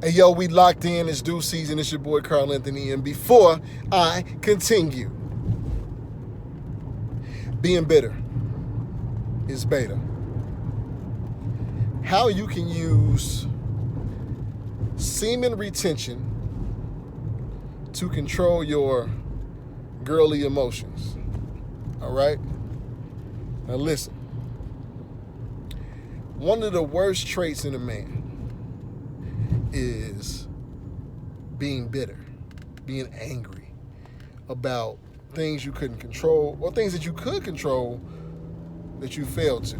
Hey, yo, we locked in. It's due season. It's your boy, Carlanthony. And before I continue, being bitter is beta. How you can use semen retention to control your girly emotions. All right? Now listen. One of the worst traits in a man is being bitter, being angry about things you couldn't control or things that you could control that you failed to.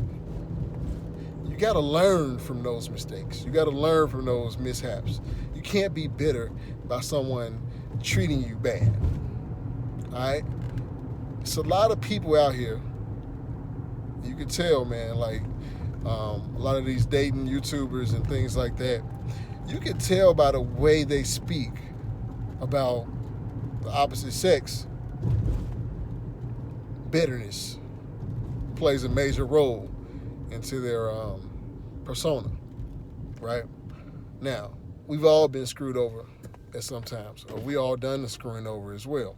You got to learn from those mistakes. You got to learn from those mishaps. You can't be bitter by someone treating you bad. All right? It's a lot of people out here. You can tell, man, like a lot of these dating YouTubers and things like that. You can tell by the way they speak about the opposite sex. Bitterness plays a major role into their persona, right? Now, we've all been screwed over at some times, or we all done the screwing over as well.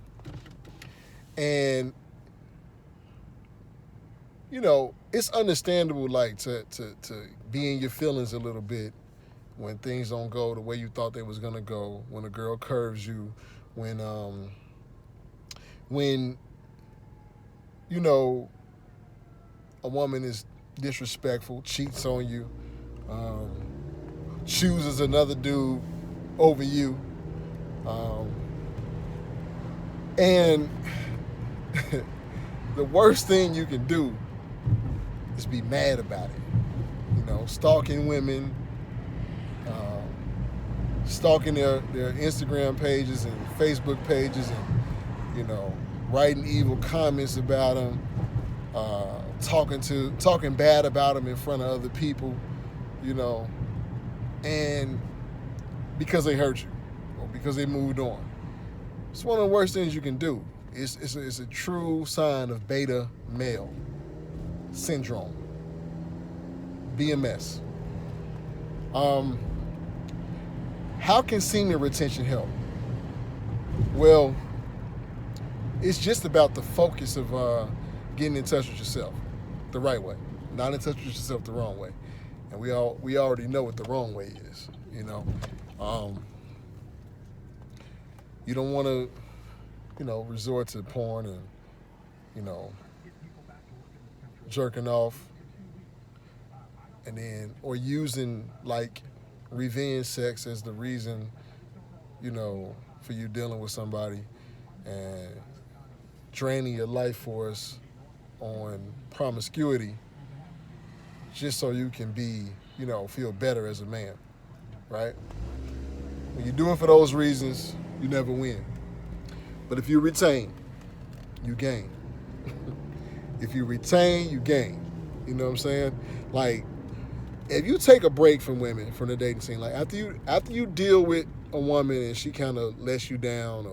And you know, it's understandable, like to be in your feelings a little bit when things don't go the way you thought they was gonna go, when a girl curves you, when you know a woman is disrespectful, cheats on you, chooses another dude over you, and the worst thing you can do is be mad about it. You know, stalking women, stalking their Instagram pages and Facebook pages, and you know, writing evil comments about them, talking bad about them in front of other people, you know, and because they hurt you or because they moved on. It's one of the worst things you can do. It's a true sign of beta male syndrome, BMS. How can semen retention help? Well, it's just about the focus of getting in touch with yourself the right way, not in touch with yourself the wrong way. And we already know what the wrong way is. You know, you don't want to, you know, resort to porn and, you know, jerking off, and then or using like revenge sex as the reason, you know, for you dealing with somebody and draining your life force on promiscuity just so you can be, you know, feel better as a man, right? When you do it for those reasons, you never win. But if you retain, you gain. If you retain, you gain. You know what I'm saying? Like, if you take a break from women, from the dating scene, like after you deal with a woman and she kind of lets you down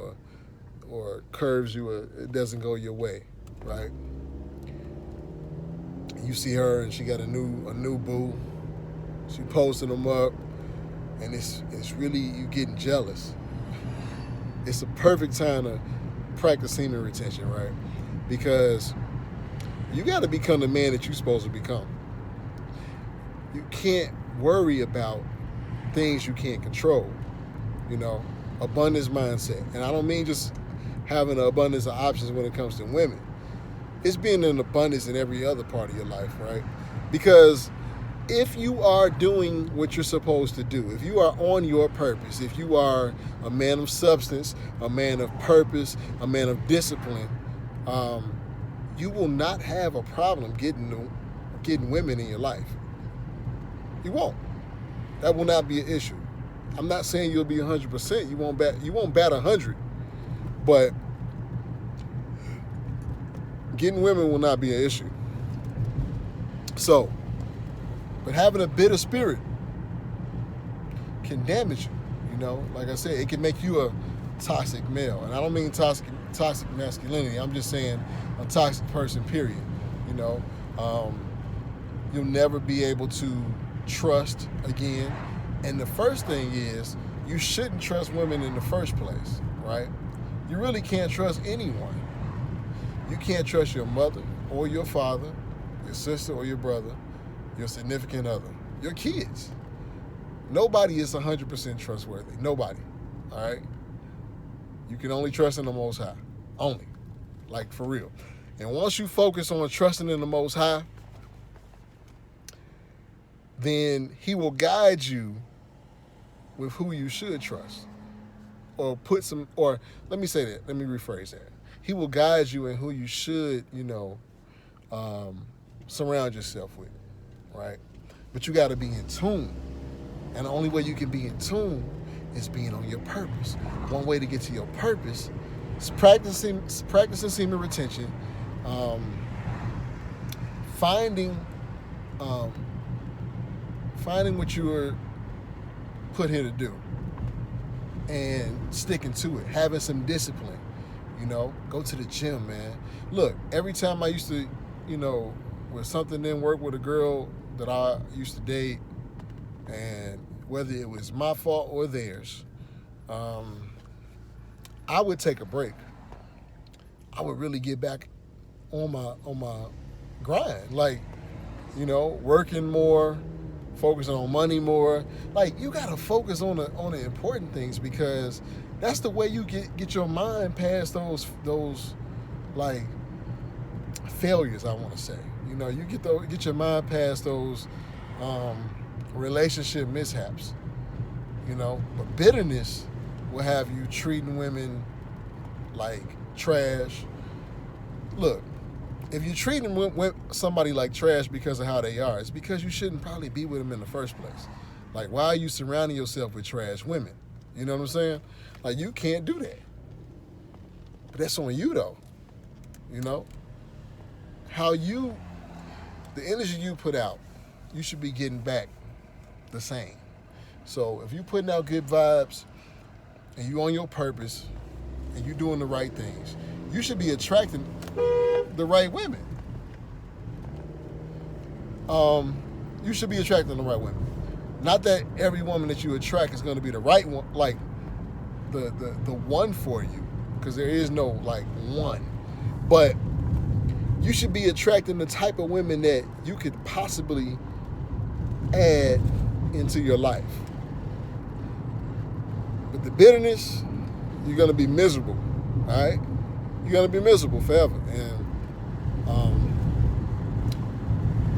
or curves you, or it doesn't go your way, right? You see her and she got a new boo. She posting them up, and it's really you getting jealous. It's a perfect time to practice semen retention, right? Because you got to become the man that you're supposed to become. You can't worry about things you can't control. You know, abundance mindset. And I don't mean just having an abundance of options when it comes to women. It's being in abundance in every other part of your life, right? Because if you are doing what you're supposed to do, if you are on your purpose, if you are a man of substance, a man of purpose, a man of discipline, you will not have a problem getting women in your life. You won't. That will not be an issue. I'm not saying you'll be 100%. You won't bat 100, but getting women will not be an issue. So, but having a bitter spirit can damage you. You know, like I said, it can make you a toxic male, and I don't mean toxic masculinity. I'm just saying a toxic person. Period. You know, you'll never be able to trust again. And the first thing is, you shouldn't trust women in the first place, right? You really can't trust anyone. You can't trust your mother or your father, your sister or your brother, your significant other, your kids. Nobody is 100% trustworthy. Nobody, all right? You can only trust in the Most High. Only. Like, for real. And once you focus on trusting in the Most High, then He will guide you with who you should trust. Or let me say that, let me rephrase that. He will guide you in who you should, surround yourself with, right? But you got to be in tune. And the only way you can be in tune is being on your purpose. One way to get to your purpose is practicing semen retention, finding what you were put here to do, and sticking to it, having some discipline. Go to the gym, man. Look, every time I used to, when something didn't work with a girl that I used to date, and whether it was my fault or theirs, I would take a break. I would really get back on my grind, like, working more, focusing on money more. Like, you gotta focus on the important things, because that's the way you get your mind past those like failures, I want to say. You get your mind past those relationship mishaps. But bitterness will have you treating women like trash. Look, if you're treating somebody like trash because of how they are, it's because you shouldn't probably be with them in the first place. Like, why are you surrounding yourself with trash women? You know what I'm saying? Like, you can't do that. But that's on you, though. The energy you put out, you should be getting back the same. So if you're putting out good vibes and you on your purpose and you doing the right things, you should be attracting the right women. You should be attracting the right women. Not that every woman that you attract is going to be the right one, like the one for you, because there is no like one. But you should be attracting the type of women that you could possibly add into your life. With the bitterness, you're going to be miserable, all right? You're going to be miserable forever. And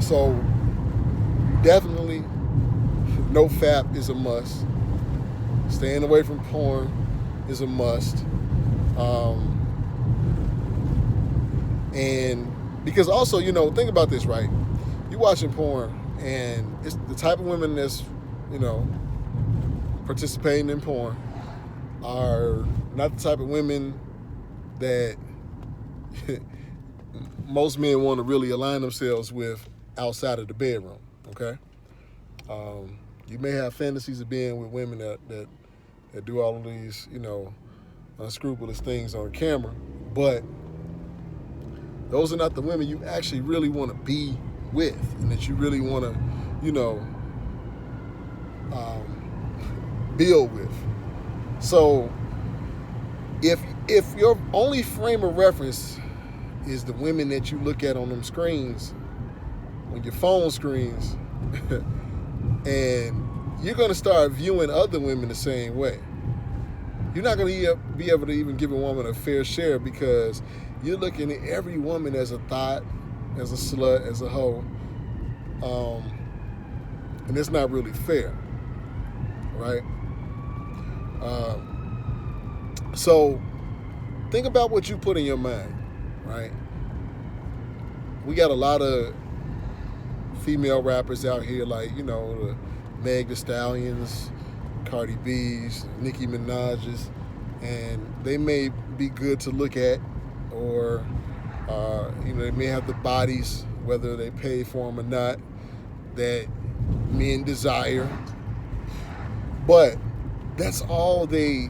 so definitely, no fap is a must. Staying away from porn is a must. And because also, think about this, right? You watching porn, and it's the type of women that's, participating in porn are not the type of women that most men want to really align themselves with outside of the bedroom, okay? You may have fantasies of being with women that do all of these, unscrupulous things on camera, but those are not the women you actually really want to be with, and that you really want to, build with. So if your only frame of reference is the women that you look at on them screens, on your phone screens, and you're going to start viewing other women the same way, you're not going to be able to even give a woman a fair share, because you're looking at every woman as a thought, as a slut, as a hoe, and it's not really fair, right? So think about what you put in your mind, right? We got a lot of female rappers out here, like, the Meg Thee Stallions, Cardi B's, Nicki Minaj's, and they may be good to look at, or they may have the bodies, whether they pay for them or not, that men desire. But that's all they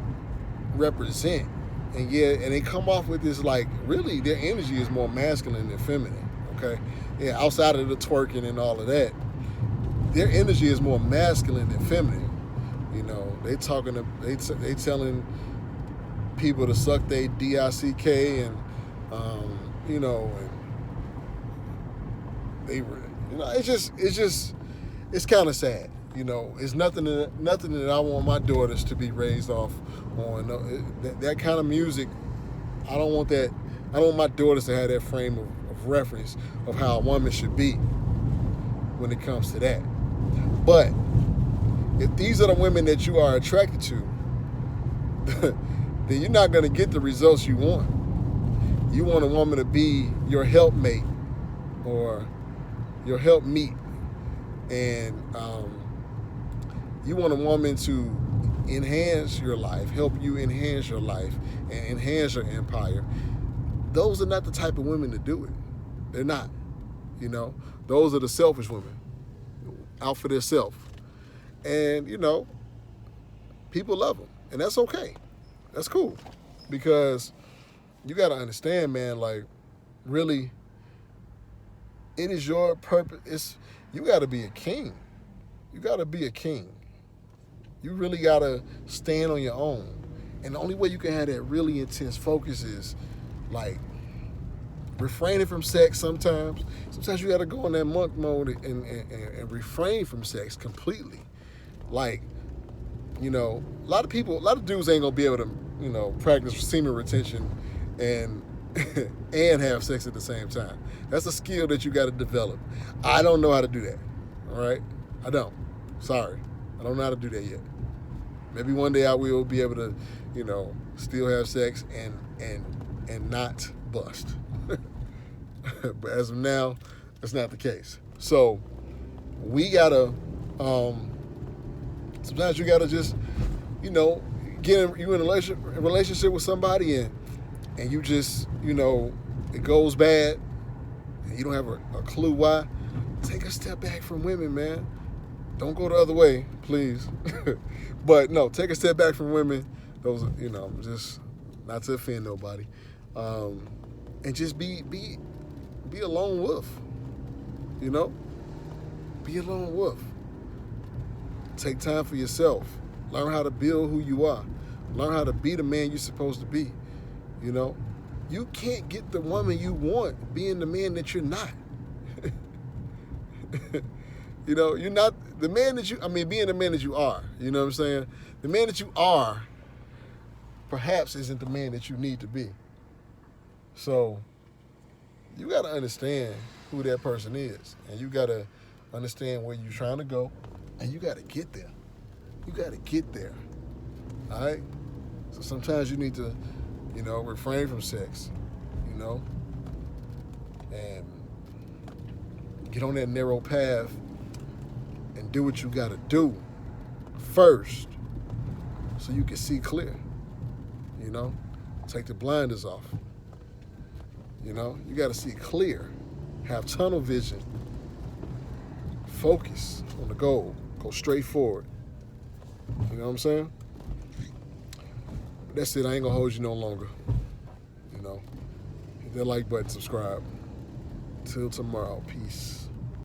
represent. And they come off with this, like, really their energy is more masculine than feminine, okay? Outside of the twerking and all of that, their energy is more masculine than feminine. You know, they telling people to suck their dick and you know, and they it's kind of sad. You know, it's nothing that I want my daughters to be raised off on. No, that kind of music, I don't want that. I don't want my daughters to have that frame of reference of how a woman should be when it comes to that. But if these are the women that you are attracted to, then you're not going to get the results you want. You want a woman to be your helpmate or your helpmeet, and you want a woman to enhance your life, help you enhance your life, and enhance your empire. Those are not the type of women to do it. They're not. You know, those are the selfish women, out for themselves. And, you know, people love them. And that's okay. That's cool. Because you got to understand, man, like, really, it is your purpose. You got to be a king. You got to be a king. You really got to stand on your own. And the only way you can have that really intense focus is, like, refraining from sex sometimes. Sometimes you got to go in that monk mode and refrain from sex completely. Like, you know, a lot of dudes ain't going to be able to, you know, practice semen retention and and have sex at the same time. That's a skill that you got to develop. I don't know how to do that. All right? I don't. Sorry. I don't know how to do that yet. Maybe one day I will be able to, you know, still have sex and not bust. But as of now, that's not the case. So we gotta sometimes you gotta just, you know, you in a relationship with somebody and you just, you know, it goes bad and you don't have a clue why. Take a step back from women, man. Don't go the other way, please. But no, take a step back from women. Those, you know, just not to offend nobody, and just be a lone wolf. You know, be a lone wolf. Take time for yourself. Learn how to build who you are. Learn how to be the man you're supposed to be. You know, you can't get the woman you want being the man that you're not. You know, you're not the man that being the man that you are. You know what I'm saying? The man that you are perhaps isn't the man that you need to be. So you got to understand who that person is. And you got to understand where you're trying to go. And you got to get there. You got to get there. All right? So sometimes you need to, you know, refrain from sex, you know, and get on that narrow path and do what you got to do first so you can see clear, you know. Take the blinders off. You know, you got to see clear. Have tunnel vision. Focus on the goal. Go straight forward. You know what I'm saying? But that's it. I ain't going to hold you no longer. You know, hit that like button, subscribe. Till tomorrow. Peace.